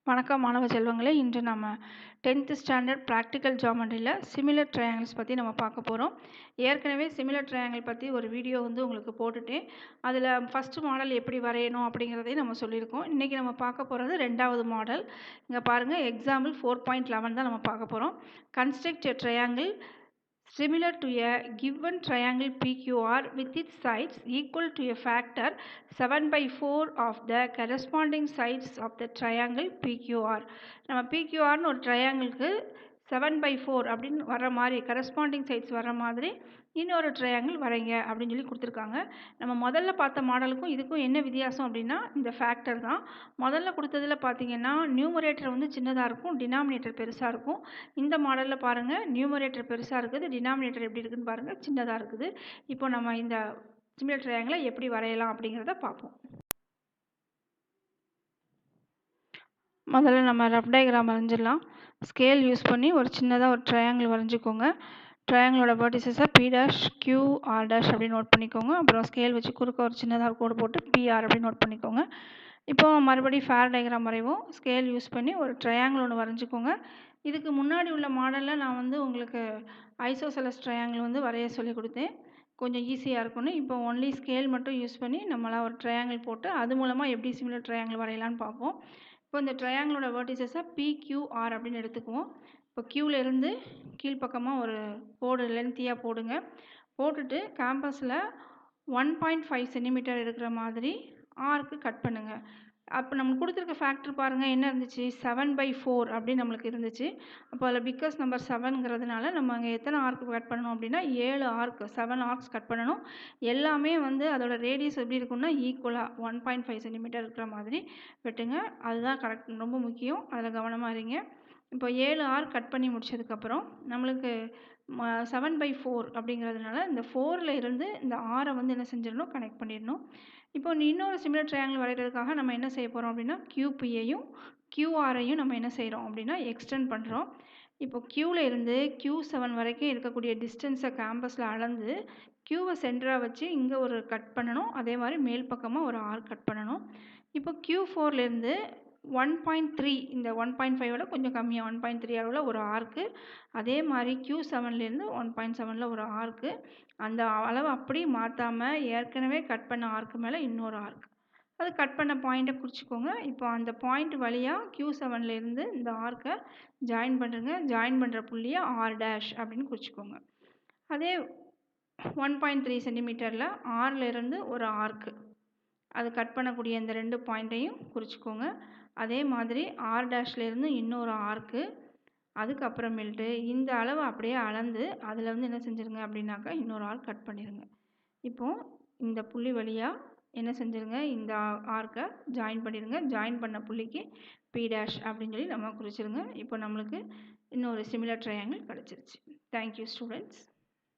வணக்கம் மாணவ செல்வங்களே, இன்று நம்ம 10th ஸ்டாண்டர்ட் ப்ராக்டிக்கல் ஜியோமெட்ரியில் சிமிலர் ட்ரையாங்கிள்ஸ் பற்றி நம்ம பார்க்க போகிறோம். ஏற்கனவே சிமிலர் ட்ரையாங்கிள் பற்றி ஒரு வீடியோ உங்களுக்கு போட்டுட்டேன். அதில் ஃபஸ்ட்டு மாடல் எப்படி வரையணும் அப்படிங்கிறதையும் நம்ம சொல்லியிருக்கோம். இன்றைக்கி நம்ம பார்க்க போகிறது ரெண்டாவது மாடல். இங்கே பாருங்கள், எக்ஸாம்பிள் 4.11 தான் நம்ம பார்க்க போகிறோம். Construct a triangle similar to a given triangle PQR with its sides equal to a factor 7/4 of the corresponding sides of the triangle PQR. நம்ம PQRனு ஒரு ட்ரையாங்கிளுக்கு 7/4 அப்படின்னு வர மாதிரி கரஸ்பாண்டிங் சைட்ஸ் வர மாதிரி இன்னொரு ட்ரையாங்கிள் வரைங்க அப்படின்னு சொல்லி கொடுத்துருக்காங்க. நம்ம முதல்ல பார்த்த மாடலுக்கும் இதுக்கும் என்ன வித்தியாசம் அப்படின்னா இந்த ஃபேக்டர் தான். முதல்ல கொடுத்ததில் பார்த்தீங்கன்னா நியூமரேட்டர் சின்னதாக இருக்கும், டினாமினேட்டர் பெருசாக இருக்கும். இந்த மாடலில் பாருங்கள், நியூமரேட்டர் பெருசாக இருக்குது, டினாமினேட்டர் எப்படி இருக்குதுன்னு பாருங்கள், சின்னதாக இருக்குது. இப்போ நம்ம இந்த சிமிலர் ட்ரையாங்கிளை எப்படி வரையலாம் அப்படிங்கிறத பார்ப்போம். முதல்ல நம்ம ரஃப் டயக்ராம் வரைஞ்சிடலாம். ஸ்கேல் யூஸ் பண்ணி ஒரு சின்னதாக ஒரு ட்ரையாங்கிள் வரைஞ்சிக்கோங்க. ட்ரையாங்கிளோட வெர்டிசஸை P dash Q R dash அப்படின்னு நோட் பண்ணிக்கோங்க. அப்புறம் ஸ்கேல் வச்சு குறுக்க ஒரு சின்னதாக ஒரு கோடு போட்டு PR அப்படின்னு நோட் பண்ணிக்கோங்க. இப்போ மறுபடியும் ஃபேர் டயக்ராம் வரைவோம். ஸ்கேல் யூஸ் பண்ணி ஒரு ட்ரையாங்கிள் ஒன்று வரைஞ்சிக்கோங்க. இதுக்கு முன்னாடி உள்ள மாடலில் நான் உங்களுக்கு ஐசோசெலஸ் ட்ரையாங்கிள் வரைய சொல்லி கொடுத்தேன், கொஞ்சம் ஈஸியாக இருக்கும்னு. இப்போ ஒன்லி ஸ்கேல் மட்டும் யூஸ் பண்ணி நம்மளாம் ஒரு ட்ரையாங்கிள் போட்டு அது மூலமாக எப்படி சிமிலர் ட்ரையாங்கிள் வரையலான்னு பார்ப்போம். இப்போ இந்த ட்ரையாங்கிளோட வெர்டிசஸை PQR அப்படின்னு எடுத்துக்குவோம். இப்போ Qலேருந்து கீழ்ப்பக்கமாக ஒரு கோடு லென்த்தியாக போடுங்க. போட்டுட்டு கேம்பஸில் 1.5 சென்டிமீட்டர் இருக்கிற மாதிரி ஆர்க்கு கட் பண்ணுங்கள். அப்போ நம்ம கொடுத்துருக்க ஃபேக்டர் பாருங்கள், என்ன இருந்துச்சு, 7/4 அப்படின்னு நம்மளுக்கு இருந்துச்சு. அப்போ அதில் பிக்கஸ்ட் நம்பர் 7ங்கிறதுனால நம்ம அங்கே எத்தனை ஆர்க்கு கட் பண்ணணும் அப்படின்னா 7 ஆர்க்கு 7 ஆர்க்ஸ் கட் பண்ணணும். எல்லாமே அதோட ரேடியஸ் எப்படி இருக்குன்னா ஈக்குவலாக 1.5 சென்டிமீட்டர் இருக்கிற மாதிரி வெட்டுங்க. அதுதான் கரெக்ட், ரொம்ப முக்கியம், அதில் கவனமாக இருங்க. இப்போ 7 ஆர்க் கட் பண்ணி முடிச்சதுக்கப்புறம் நம்மளுக்கு 7/4 அப்படிங்கிறதுனால இந்த 4ல் இருந்து இந்த ஆரை என்ன செஞ்சிடணும், கனெக்ட் பண்ணிடணும். இப்போ இன்னொரு சிமிலர் ட்ரையாங்கிள் வரைகிறதுக்காக நம்ம என்ன செய்ய போகிறோம் அப்படின்னா QPயையும் QRையும் நம்ம என்ன செய்கிறோம் அப்படின்னா எக்ஸ்டெண்ட் பண்ணுறோம். இப்போ Qவில் இருந்து Q7 வரைக்கும் இருக்கக்கூடிய டிஸ்டன்ஸை கேம்பஸில் அளந்து Qவை சென்டராக வச்சு இங்கே ஒரு கட் பண்ணணும். அதே மாதிரி மேல் பக்கமாக ஒரு ஆர்க் கட் பண்ணணும். இப்போ Q4லேருந்து 1.3 இந்த 1.5ஓட கொஞ்சம் கம்மியாக 1.3 அளவில் ஒரு ஆர்க்கு, அதே மாதிரி Q7லேருந்து 1.7ல் ஒரு ஆர்க்கு. அந்த அளவு அப்படியே மாற்றாமல் ஏற்கனவே கட் பண்ண ஆர்க்கு மேலே இன்னொரு ஆர்க், அது கட் பண்ண பாயிண்ட்டை குறிச்சிக்கோங்க. இப்போ அந்த பாயிண்ட் வழியாக Q7லேருந்து இந்த ஆர்க்கை ஜாயின் பண்ணுறங்க. ஜாயின் பண்ணுற புள்ளியை R dash அப்படின்னு குறிச்சிக்கோங்க. அதே 1.3 சென்டிமீட்டரில் ஆர்லேருந்து ஒரு ஆர்க்கு, அது கட் பண்ணக்கூடிய இந்த 2 பாயிண்ட்டையும் குறிச்சிக்கோங்க. அதே மாதிரி R டேஷ்லேருந்து இன்னொரு ஆர்க்கு, அதுக்கப்புறமேல்ட்டு இந்த அளவு அப்படியே அளந்து அதில் என்ன செஞ்சுருங்க அப்படின்னாக்கா இன்னொரு ஆர்க் கட் பண்ணிடுங்க. இப்போது இந்த புள்ளி வழியாக என்ன செஞ்சுருங்க, இந்த ஆர்க்கை ஜாயின் பண்ணிடுங்க. ஜாயின் பண்ண புள்ளிக்கு P dash அப்படின்னு சொல்லி நம்ம குறிச்சிருங்க. இப்போ நம்மளுக்கு இன்னொரு சிமிலர் ட்ரையாங்கிள் கிடச்சிருச்சு. Thank you students.